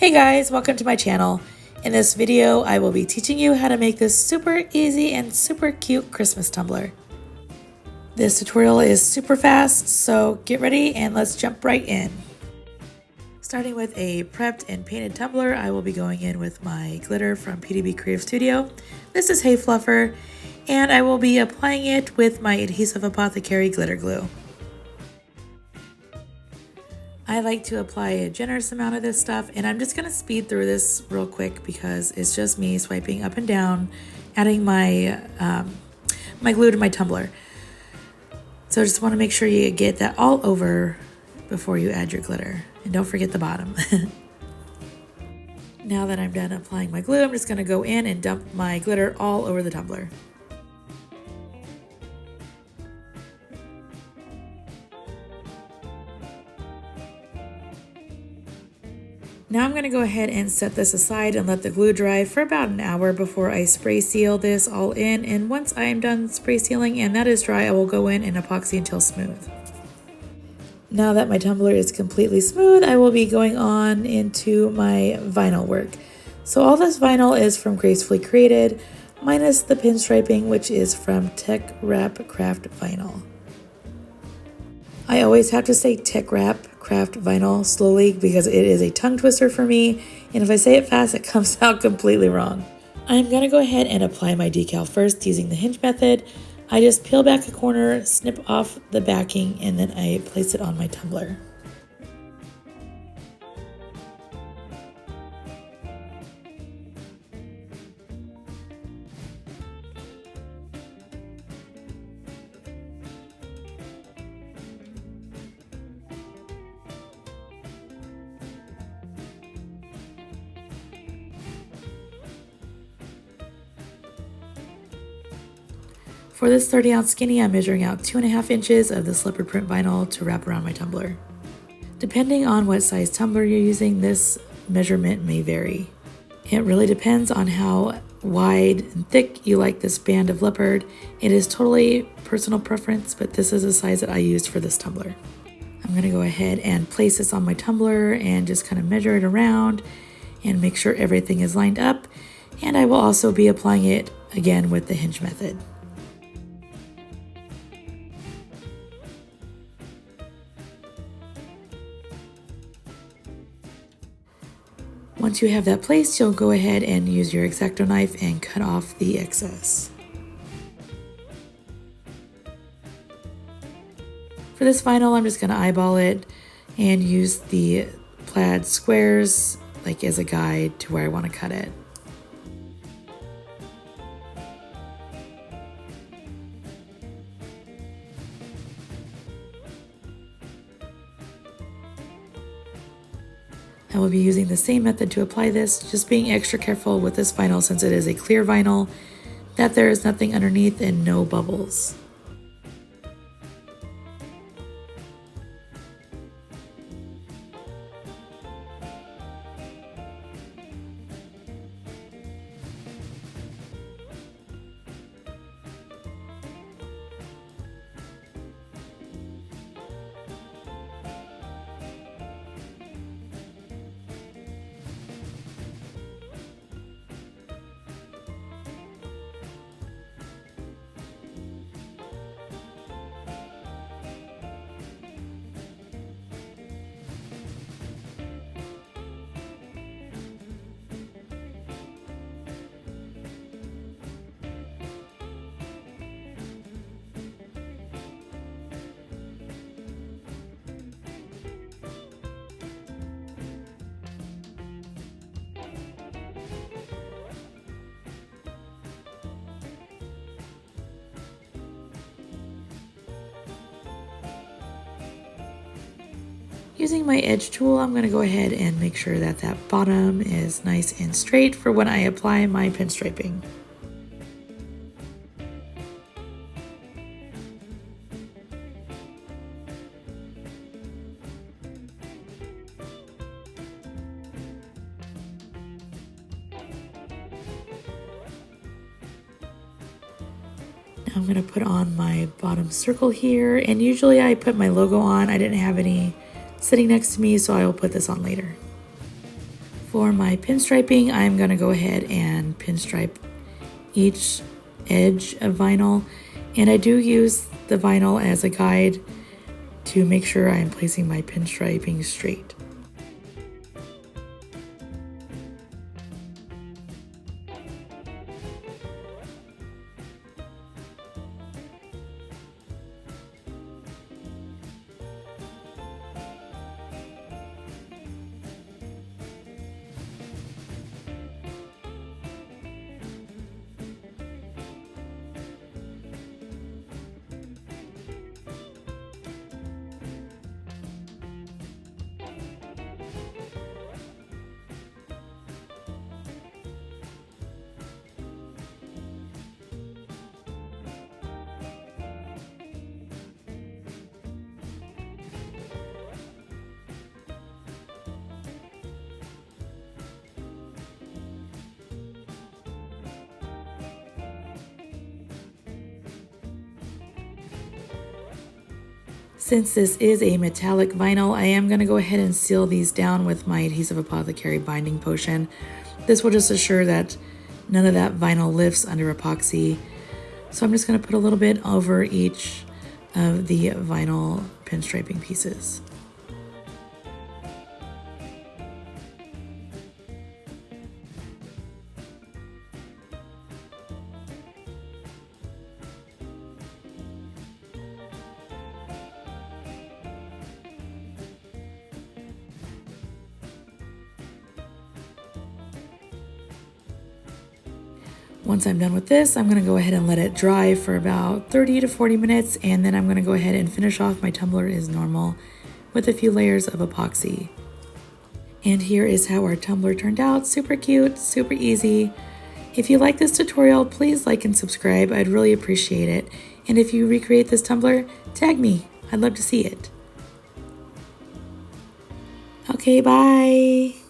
Hey guys, welcome to my channel. In this video, I will be teaching you how to make this super easy and super cute Christmas tumbler. This tutorial is super fast, so get ready and let's jump right in. Starting with a prepped and painted tumbler, I will be going in with my glitter from Petey Creative Studio. This is Hey Fluffer, and I will be applying it with my Adhesive Apothecary glitter glue. I like to apply a generous amount of this stuff, and I'm just going to speed through this real quick because it's just me swiping up and down, adding my my glue to my tumbler. So just want to make sure you get that all over before you add your glitter, and don't forget the bottom. Now that I'm done applying my glue, I'm just going to go in and dump my glitter all over the tumbler. Now I'm going to go ahead and set this aside and let the glue dry for about an hour before I spray seal this all in. And once I am done spray sealing and that is dry, I will go in and epoxy until smooth. Now that my tumbler is completely smooth, I will be going on into my vinyl work. So all this vinyl is from Gracefully Created, minus the pinstriping, which is from Tech Wrap Craft Vinyl. I always have to say Tech Wrap Craft Vinyl slowly because it is a tongue twister for me, and if I say it fast, it comes out completely wrong. I'm going to go ahead and apply my decal first using the hinge method. I just peel back a corner, snip off the backing, and then I place it on my tumbler. For this 30-ounce skinny, I'm measuring out 2.5 inches of this leopard print vinyl to wrap around my tumbler. Depending on what size tumbler you're using, this measurement may vary. It really depends on how wide and thick you like this band of leopard. It is totally personal preference, but this is the size that I used for this tumbler. I'm going to go ahead and place this on my tumbler and just kind of measure it around and make sure everything is lined up. And I will also be applying it again with the hinge method. Once you have that placed, you'll go ahead and use your X-Acto knife and cut off the excess. For this vinyl, I'm just going to eyeball it and use the plaid squares like as a guide to where I want to cut it. I will be using the same method to apply this, just being extra careful with this vinyl since it is a clear vinyl, that there is nothing underneath and no bubbles. Using my edge tool, I'm going to go ahead and make sure that that bottom is nice and straight for when I apply my pinstriping. Now I'm going to put on my bottom circle here, and usually I put my logo on. I didn't have any sitting next to me, so I will put this on later. For my pinstriping, I'm going to go ahead and pinstripe each edge of vinyl, and I do use the vinyl as a guide to make sure I'm placing my pinstriping straight. Since this is a metallic vinyl, I am going to go ahead and seal these down with my Adhesive Apothecary binding potion. This will just assure that none of that vinyl lifts under epoxy. So I'm just going to put a little bit over each of the vinyl pinstriping pieces. Once I'm done with this, I'm going to go ahead and let it dry for about 30 to 40 minutes, and then I'm going to go ahead and finish off my tumbler as normal with a few layers of epoxy. And here is how our tumbler turned out. Super cute, super easy. If you like this tutorial, please like and subscribe. I'd really appreciate it. And if you recreate this tumbler, tag me. I'd love to see it. Okay, bye.